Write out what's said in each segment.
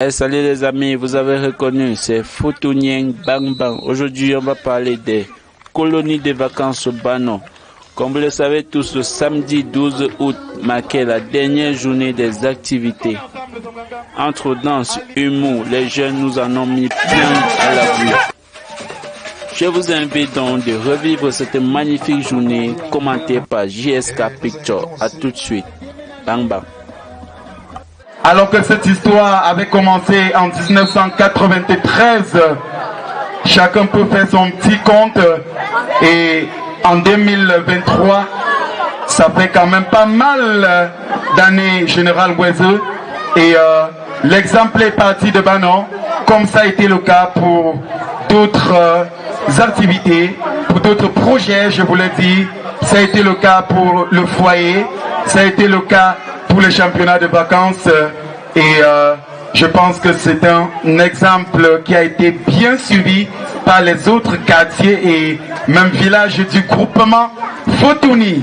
Salut les amis, vous avez reconnu, c'est Foutounieng Bang Bang. Aujourd'hui, on va parler des colonies de vacances au Bano. Comme vous le savez tous, le samedi 12 août marquait la dernière journée des activités. Entre danse, humour, les jeunes nous en ont mis plein à la vue. Je vous invite donc de revivre cette magnifique journée commentée par JSK Picture. À tout de suite. Bang Bang. Alors que cette histoire avait commencé en 1993, chacun peut faire son petit compte et en 2023, ça fait quand même pas mal d'années Général Oiseau et l'exemple est parti de Bano, comme ça a été le cas pour d'autres activités, pour d'autres projets, je vous l'ai dit, ça a été le cas pour le foyer, ça a été le cas pour les championnats de vacances et je pense que c'est un exemple qui a été bien suivi par les autres quartiers et même villages du groupement Fotouni.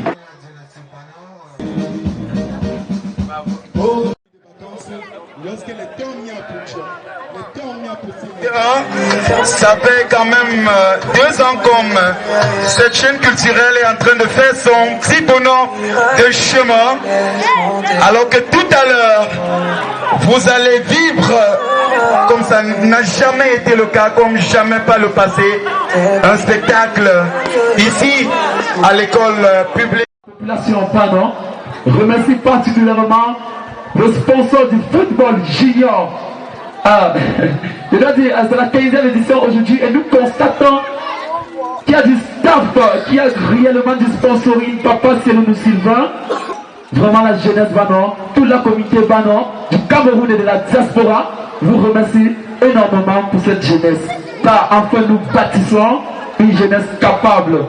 Ça fait quand même 2 ans comme cette chaîne culturelle est en train de faire son petit bonhomme de chemin, alors que tout à l'heure vous allez vivre comme ça n'a jamais été le cas, comme jamais par le passé, un spectacle ici à l'école publique. La population Bano remercie particulièrement le sponsor du football junior. Je dois dire, c'est la 15e édition aujourd'hui et nous constatons qu'il y a du staff, qu'il y a réellement du sponsoring. Papa Céline Sylvain, vraiment la jeunesse Bano, toute la communauté Bano, du Cameroun et de la diaspora, vous remercie énormément pour cette jeunesse. Car enfin nous bâtissons une jeunesse capable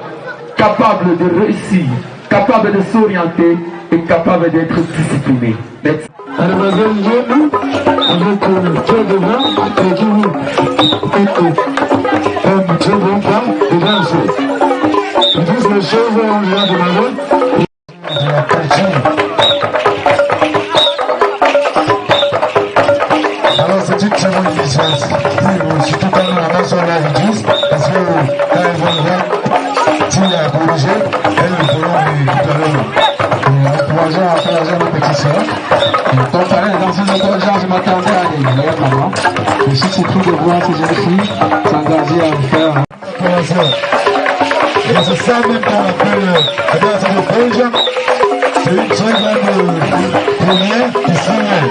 de réussir, capable de s'orienter et capable d'être disciplinée. Merci. Mademoiselle Jeune, avec Dieu devant, et qui vous comme Dieu devant, de danser. Ils disent les choses, on lui a demandé. Alors c'est une très bonne initiative, surtout quand on a sur la réduise, parce que quand ils vont voir, s'il a corrigé, elles pourront tout à l'heure. Encourageant nos petites soeurs. Comme pareil, dans ces encouragements, je m'attendais à des meilleures mamans. Je suis surpris de voir ces jeunes filles s'engager à me faire. Et c'est ça même qu'on appelle la danse de Belge. C'est une très grande première qui serait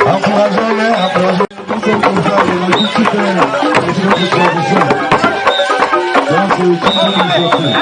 encourageant-les, encourageant comme c'est pour faire de la justice et de tradition. Donc c'est une bonne initiative.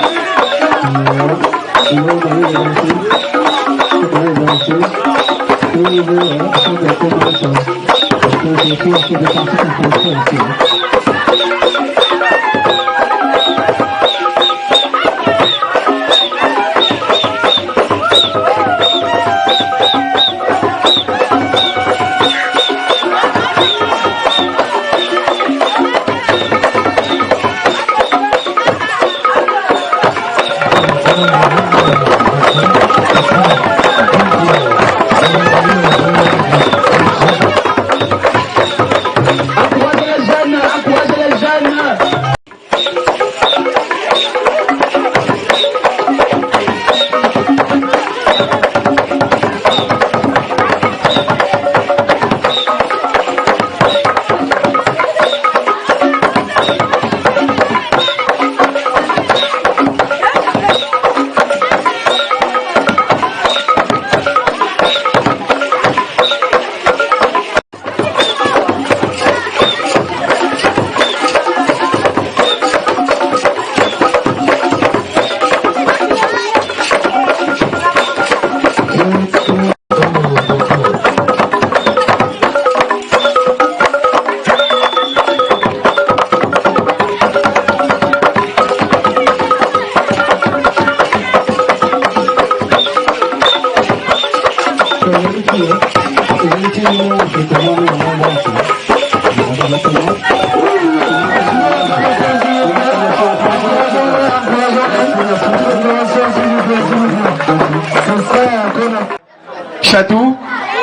Chatou,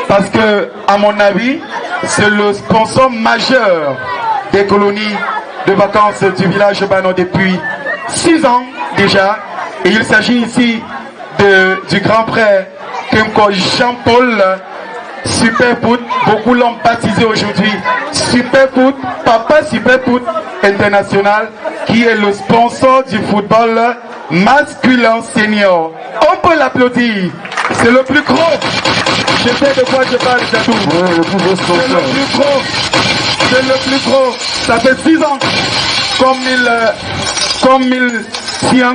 parce que, à mon avis, c'est le sponsor majeur des colonies de vacances du village Bano depuis 6 ans déjà. Et il s'agit ici du grand frère Kemko Jean-Paul Superfoot. Beaucoup l'ont baptisé aujourd'hui Superfoot, Papa Superfoot International, qui est le sponsor du football masculin senior. On peut l'applaudir. C'est le plus gros. Je sais de quoi je parle, Jadou. Ouais, le plus gros sponsor. C'est le plus gros. C'est le plus gros. Ça fait 6 ans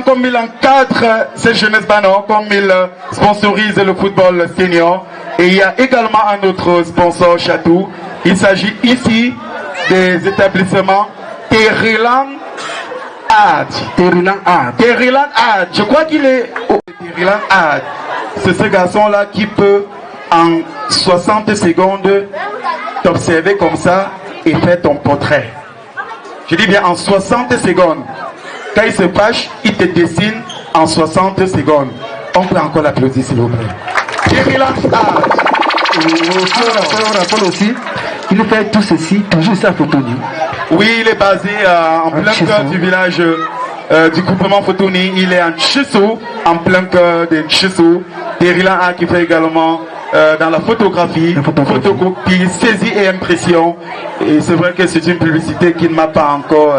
comme il encadre cette jeunesse Bano, comme il sponsorise le football senior. Et il y a également un autre sponsor, Chatou. Il s'agit ici des établissements Teriland Art. Teriland Art. Je crois qu'il est au Teriland Art. C'est ce garçon-là qui peut en 60 secondes t'observer comme ça et faire ton portrait. Je dis bien en 60 secondes. Quand il se fâche, il te dessine en 60 secondes. On peut encore l'applaudir s'il vous plaît. Teriland Art. On rappelle aussi, il fait tout ceci, toujours ça Fotoni. Oui, il est basé en plein cœur du village du groupement Fotoni. Il est en Tchissou, en plein cœur de Tchissou. Teriland Art qui fait également dans la photographie, photocopie, saisie et impression. Et c'est vrai que c'est une publicité qui ne m'a pas encore...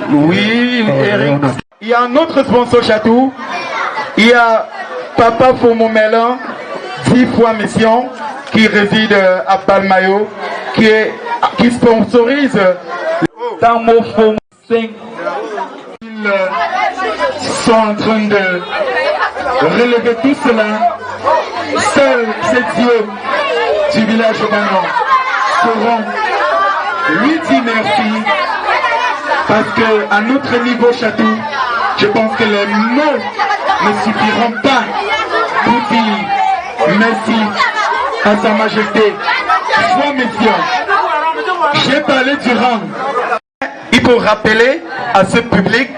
Oui, Eric. Il y a un autre sponsor Chatou. Il y a Papa Fomomelin, 10 fois mission, qui réside à Palmayo, qui sponsorise Tamo Fomo 5. Ils sont en train de relever tout cela. Seuls ces dieux du village Bano pourront lui dire merci. Parce qu'à notre niveau Chatou, je pense que les mots ne suffiront pas pour dire merci à Sa Majesté. Soit messieurs, j'ai parlé du rang. Il faut rappeler à ce public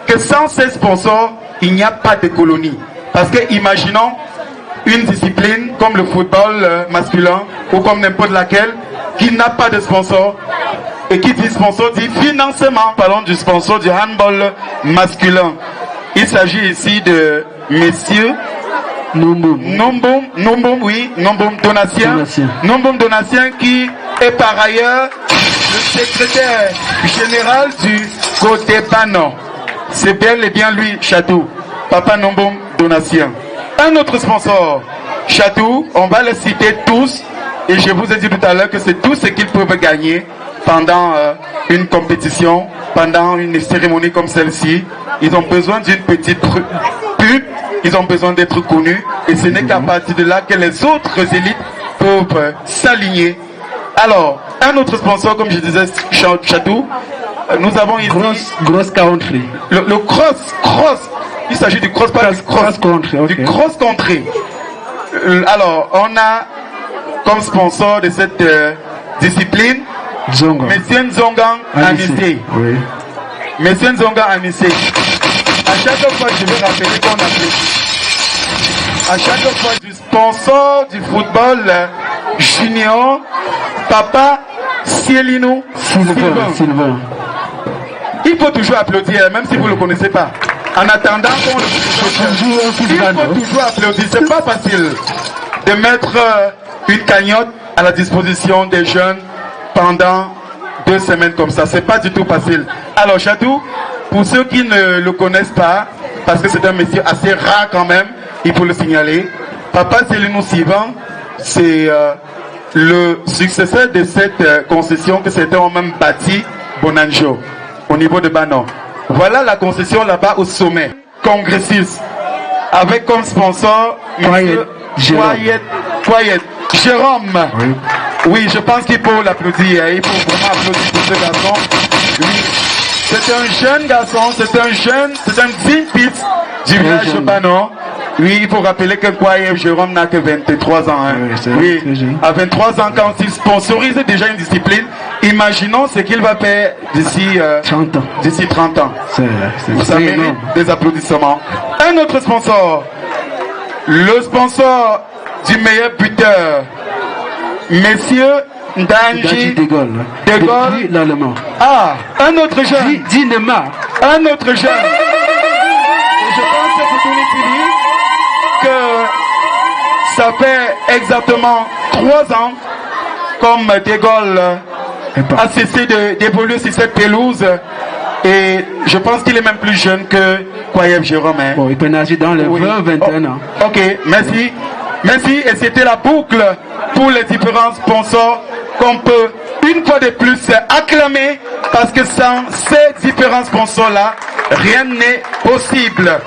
que sans ces sponsors, il n'y a pas de colonie. Parce que imaginons une discipline comme le football masculin ou comme n'importe laquelle qui n'a pas de sponsor. Et qui dit sponsor dit financement. Parlons du sponsor du handball masculin. Il s'agit ici de messieurs Nomboum Donatien. Nomboum Donatien qui est par ailleurs le secrétaire général du côté Bano. C'est bel et bien lui, Chatou. Papa Nomboum Donatien. Un autre sponsor, Chatou, on va les citer tous. Et je vous ai dit tout à l'heure que c'est tout ce qu'ils peuvent gagner pendant une compétition, pendant une cérémonie comme celle-ci. Ils ont besoin d'une petite pub, ils ont besoin d'être connus, et ce n'est qu'à partir de là que les autres élites peuvent s'aligner. Alors, un autre sponsor, comme je disais, Chatou, nous avons ici... Cross country. Le cross, il s'agit du cross, pas du cross country. Okay. Du cross country. Alors, on a comme sponsor de cette discipline, Monsieur Nzongan Anissé. Oui. Monsieur Nzongan Anissé. À chaque fois, je vais rappeler qu'on applaudit. À chaque fois, du sponsor du football junior, Papa Cielino Sylvain. Il faut toujours applaudir, même si vous ne le connaissez pas. En attendant qu'on le il faut toujours applaudir. C'est pas facile de mettre une cagnotte à la disposition des jeunes pendant 2 semaines comme ça. C'est pas du tout facile. Alors Chatou, pour ceux qui ne le connaissent pas, parce que c'est un métier assez rare quand même, il faut le signaler, Papa Célinou Sivan, c'est le successeur de cette concession que certains ont même bâti Bonanjo, au niveau de Bano. Voilà la concession là-bas au sommet, congressiste, avec comme sponsor Jérôme. Oui, je pense qu'il faut l'applaudir. Il faut vraiment applaudir pour ce garçon. Oui. C'est un jeune garçon, c'est un digne fils du village Bano. Oui, il faut rappeler que Jérôme n'a que 23 ans. Hein. Oui, à 23 ans, quand il sponsorise déjà une discipline, imaginons ce qu'il va faire d'ici 30 ans. D'ici 30 ans. Ça mérite des applaudissements. Un autre sponsor, le sponsor du meilleur buteur, Messieurs Ndanji de Gaulle. De Gaulle. Depuis l'Allemand. Ah, un autre jeune. Dinema. Un autre jeune. Et je pense que c'est une dit que ça fait exactement 3 ans comme De Gaulle a cessé d'évoluer sur cette pelouse. Et je pense qu'il est même plus jeune que Kwayev Jérôme. Hein. Bon, il peut nager dans les 20-21 ans. Ok, merci. Merci. Et c'était la boucle pour les différents sponsors qu'on peut une fois de plus acclamer parce que sans ces différents sponsors-là, rien n'est possible.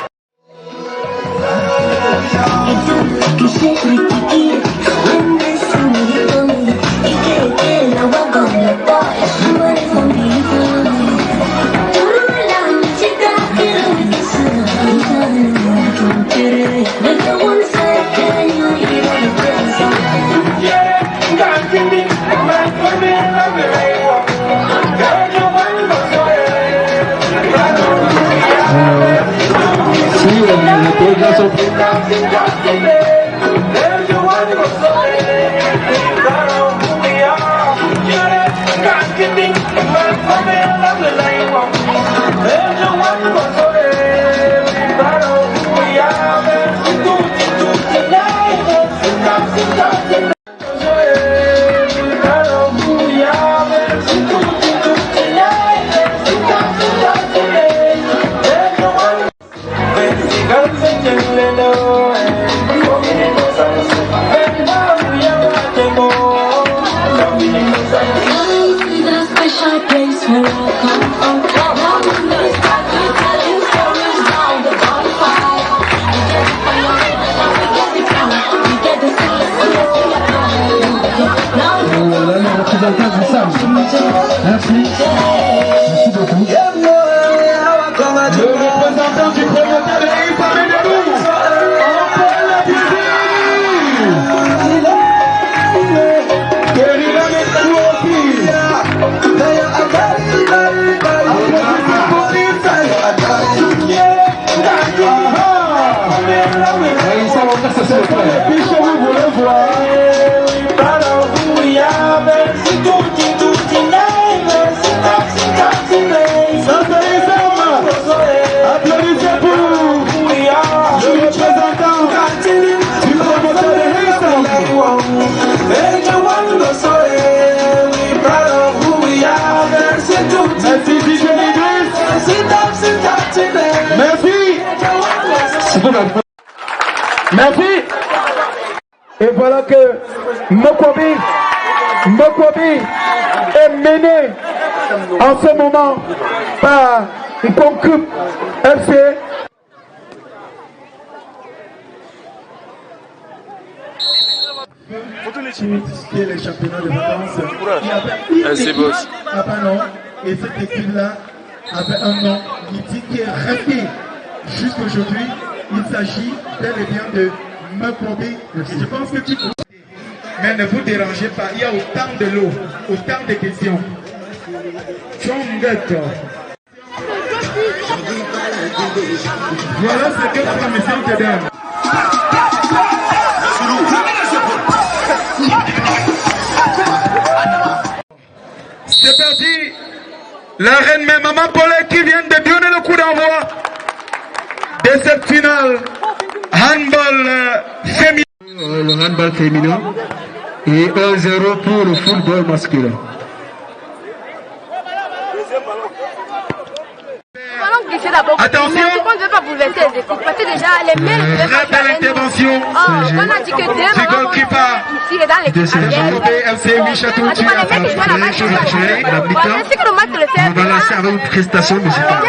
Merci. Et voilà que Mokwabi est mené en ce moment par Nkonkup FC. Les championnats de France. Et cette équipe-là avait un nom mythique qui est resté jusqu'aujourd'hui. Il s'agit bel et bien de Mokwabi. Je pense que tu... Mais ne vous dérangez pas, il y a autant de l'eau, autant de questions. Voilà ce que la commission te donne. C'est parti. La reine mère Maman Paulette qui vient de donner le coup d'envoi de cette finale handball féminin. Le handball féminin et 1-0 pour le football masculin. Attention, très belle intervention du goalkeeper de FC Michatou qui a fait la mi-temps. On va lancer avec une prestation musicale.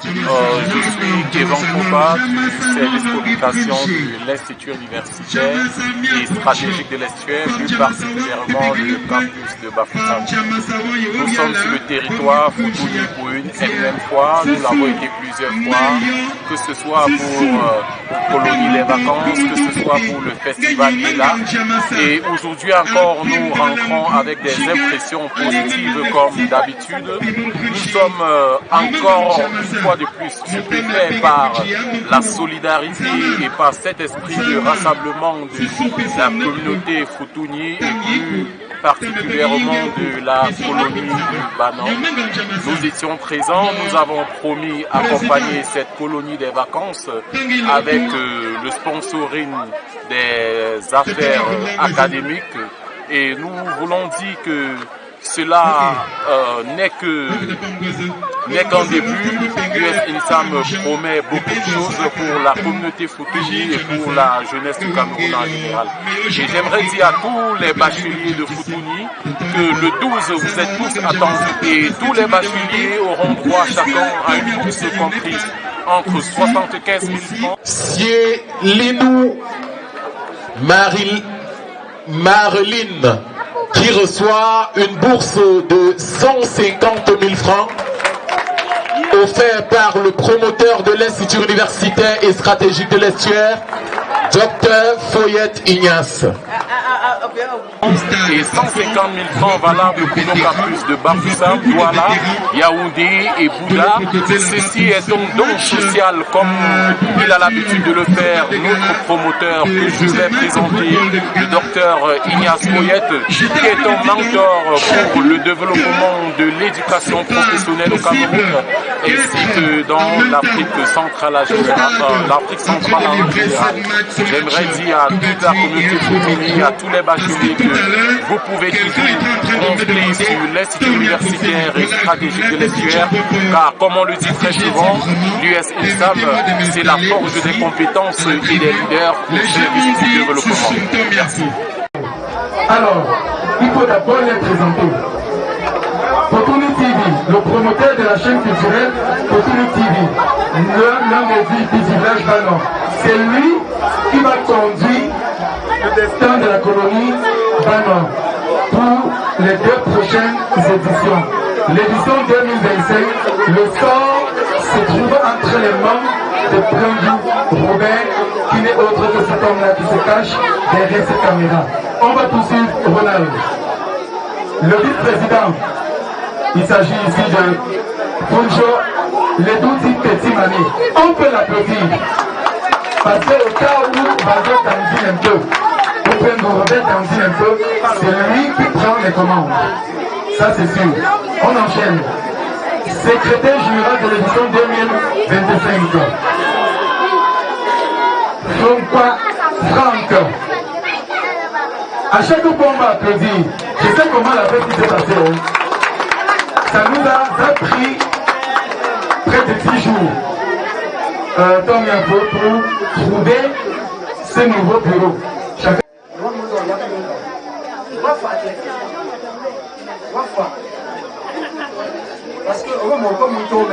Je suis Kevin Koupa, c'est l'exploitation de l'Institut universitaire et stratégique de l'Estuaire, plus particulièrement le campus de Bafoussam. Nous sommes sur le territoire Foutouni pour une énième fois, nous l'avons été plusieurs plusieurs fois, que ce soit pour Colonie des Vacances, que ce soit pour le festival là. Et aujourd'hui encore, nous rentrons avec des impressions positives comme d'habitude. Nous sommes encore une fois de plus stupéfaits par la solidarité et par cet esprit de rassemblement de la communauté Futuni et plus particulièrement de la colonie du Banon. Nous étions présents, nous avons promis accompagner cette colonie des vacances avec le sponsoring des affaires académiques et nous voulons dire que cela n'est qu'un début. l'US-INSAM promet beaucoup de choses pour la communauté Futuni et pour la jeunesse du Cameroun en général. Et j'aimerais dire à tous les bacheliers de Futuni que le 12, vous êtes tous attendus et tous les bacheliers auront droit chacun à une bourse comprise entre 75 000 francs. C'est Linou Marilyn qui reçoit une bourse de 150 000 francs offerte par le promoteur de l'Institut universitaire et stratégique de l'estuaire, Dr Foyette Ignace. Et 150 000 francs valables pour nos campus de Bafoussam, Douala, Yaoundé et Bouddha. Ceci est un don social comme il a l'habitude de le faire notre promoteur que je vais présenter, le docteur Ignace Foyette, qui est un mentor pour le développement de l'éducation professionnelle au Cameroun ainsi que dans l'Afrique centrale en général. J'aimerais dire à toute la communauté Futuni, à tous les bacheliers que vous pouvez toujours compter sur l'Institut universitaire et stratégique de l'estuaire, car comme on le dit très souvent, l'US-INSAM, c'est la forge des compétences et des leaders au service du développement. Merci. Alors, il faut d'abord les présenter. Futuni TV, le promoteur de la chaîne culturelle Futuni TV, l'un des du village Banon. C'est lui qui va conduire le destin de la colonie Banon pour les 2 prochaines éditions. L'édition 2025, le sort se trouve entre les mains de Plangou Robert, qui n'est autre que cet homme-là qui se cache derrière cette caméra. On va poursuivre Ronald. Le vice-président, il s'agit ici de Funjo Ledouti Petit Mani. On peut l'applaudir. Parce qu'au cas où Bazo t'endine un peu, ou Prengo Robert t'endine un peu, c'est lui qui prend les commandes. Ça c'est sûr. On enchaîne. Secrétaire général de l'édition 2025. Franck. À chaque fois on va applaudir. Je sais comment la fête s'est passée. Ça nous a pris près de 10 jours. Tant bien pour trouver ce nouveau bureau. Chacun... Parce que comme on tourne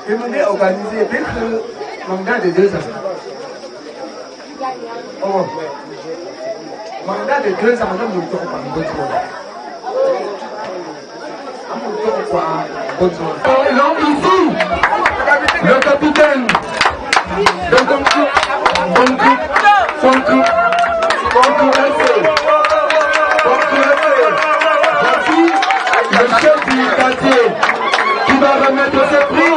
et on est organisé dès que mandat de 2 ans. Oh, mandat de 2 ans, on ne peut pas bonne Non, ici, le capitaine de voici le chef du quartier qui va remettre ses prix.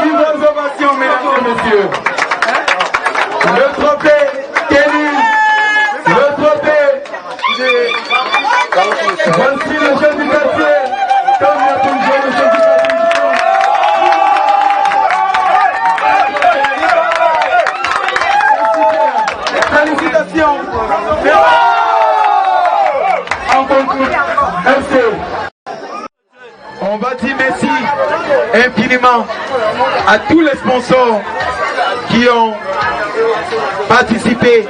Une ovation, mesdames et messieurs. Le trophée Kenny, le trophée. Voici le chef du quartier. Comme il y a toujours le chef du quartier. infiniment à tous les sponsors qui ont participé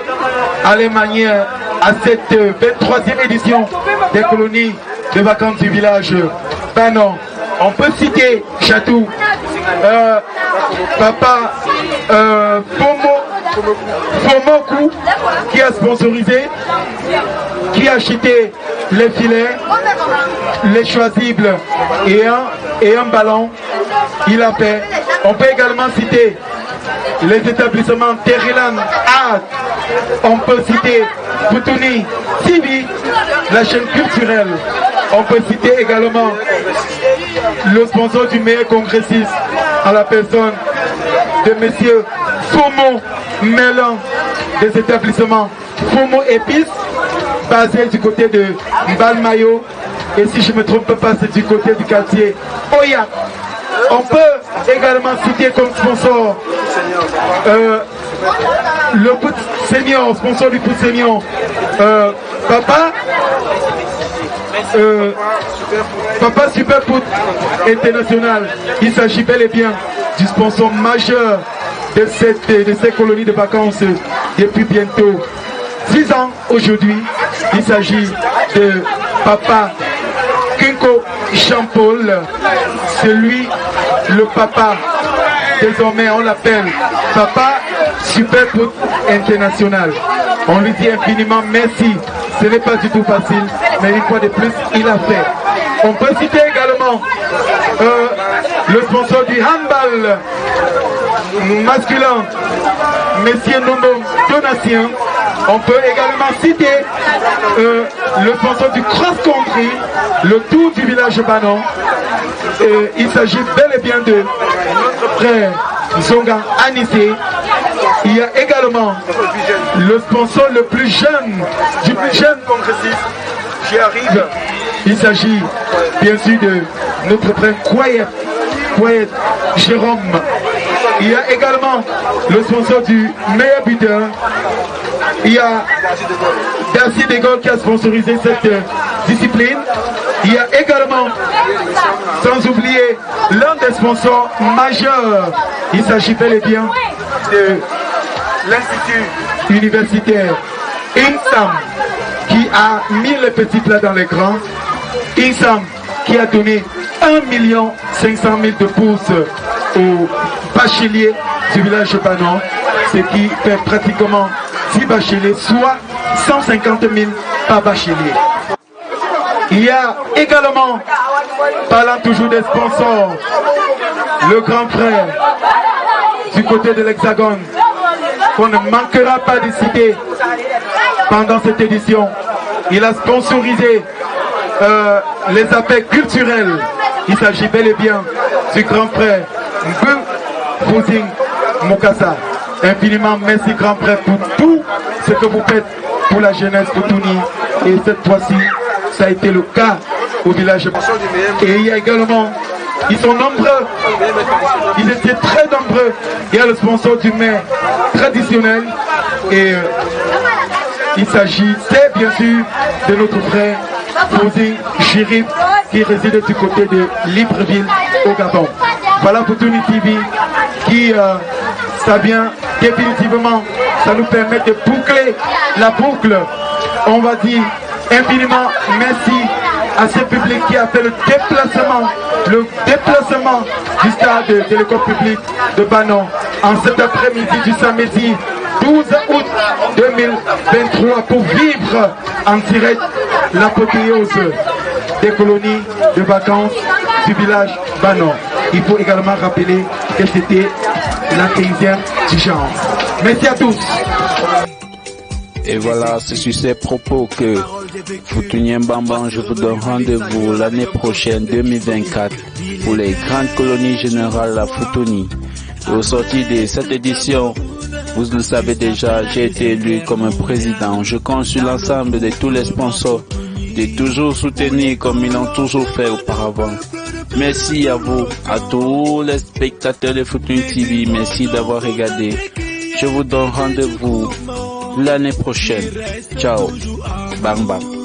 à les manières à cette 23e édition des colonies de vacances du village Banon. On peut citer Chatou, Papa Fomoku qui a sponsorisé, qui a acheté les filets, les choisibles et un ballon. Il a fait. On peut également citer les établissements Terriland Art. On peut citer Futuni TV, la chaîne culturelle. On peut citer également le sponsor du meilleur congressiste à la personne de Monsieur Fomo Mélan des établissements Fomo Épices, basé du côté de Balmayo. Et si je ne me trompe pas, c'est du côté du quartier Oya. On peut également citer comme sponsor le foot senior, sponsor du foot senior, Papa Super Foot International. Il s'agit bel et bien du sponsor majeur de ces colonies de vacances depuis bientôt 6 ans aujourd'hui. Il s'agit de Papa Kinko Jean-Paul. C'est lui le papa. Désormais on l'appelle Papa Super Foot International. On lui dit infiniment merci. Ce n'est pas du tout facile, mais une fois de plus, il a fait. On peut citer également le sponsor du handball masculin, Monsieur Nomo Donatien. On peut également citer le sponsor du cross-country, le tour du village Banon. Il s'agit bel et bien de notre frère Zonga Anissé. Il y a également le sponsor le plus jeune, du plus jeune congressiste qui arrive. Il s'agit bien sûr de notre frère Kwayet Jérôme. Il y a également le sponsor du meilleur buteur. Il y a Darcy Degol qui a sponsorisé cette discipline. Il y a également, sans oublier, l'un des sponsors majeurs. Il s'agit bel et bien de l'Institut universitaire INSAM qui a mis les petits plats dans les grands. INSAM qui a donné 1 500 000 de bourses aux bacheliers du village de Banon, ce qui fait pratiquement 10 bacheliers, soit 150 000 par bachelier. Il y a également, parlant toujours des sponsors, le grand frère du côté de l'Hexagone, qu'on ne manquera pas de citer pendant cette édition. Il a sponsorisé les appels culturels. Il s'agit bel et bien du grand frère Mbeu Fouzing Mokassa. Infiniment merci grand frère pour tout ce que vous faites pour la jeunesse Futuni. Et cette fois-ci, ça a été le cas au village. Et il y a également, ils sont nombreux, ils étaient très nombreux. Il y a le sponsor du maire traditionnel et il s'agissait bien sûr de notre frère Fouzing Chérif qui réside du côté de Libreville au Gabon. Voilà Futuni TV qui, ça vient définitivement, ça nous permet de boucler la boucle. On va dire infiniment merci à ce public qui a fait le déplacement du stade de l'école publique de Banon en cet après-midi du samedi 12 août 2023 pour vivre en direct l'apothéose des colonies de vacances du village Banon. Il faut également rappeler que c'était la 15e du genre. Merci à tous. Et voilà, c'est sur ces propos que Futuni Mbamban, je vous donne rendez-vous l'année prochaine, 2024, pour les grandes colonies générales à Futuni. Au sorti de cette édition, vous le savez déjà, j'ai été élu comme un président. Je compte sur l'ensemble de tous les sponsors de toujours soutenir comme ils l'ont toujours fait auparavant. Merci à vous, à tous les spectateurs de Futuni TV. Merci d'avoir regardé. Je vous donne rendez-vous l'année prochaine. Ciao. Bang bang.